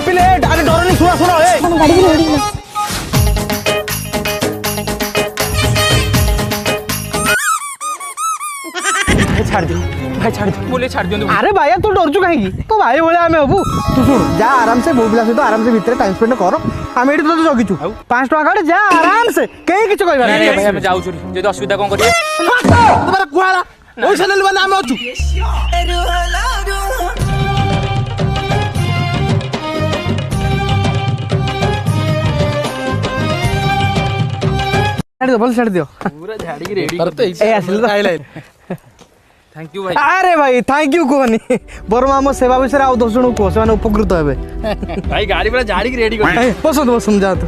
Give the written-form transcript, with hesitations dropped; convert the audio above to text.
plate अरे डर नहीं सुना सुनो गाड़ी की रेडी छाड़ दो भाई छाड़ दो बोले छाड़ दियो अरे भाई तू डरचु कहीं तो भाई भाई आम हबू तू शुण जा आराम से बो पिला सहित आराम से भितर टाइम स्पेंड कर आम ये तो जगिचु 5 टका काटे जा आराम से कहीं किछ कहबा नहीं भाई हम जाऊ चोरी जदी असुविधा कोन करिए तुम्हारा कुहाला ओइसा लेल बना आम अछु छाड़ दो बोल छाड़ दियो पूरा झाड़ी की रेडी करते ए आसिल तो हाईलाइट थैंक यू भाई अरे भाई थैंक यू कोनी बरम आम सेवा विषय आ 10 जन को से उपकृत हेबे भाई गाड़ी पूरा झाड़ी की रेडी कर पसंद पसंद जा तू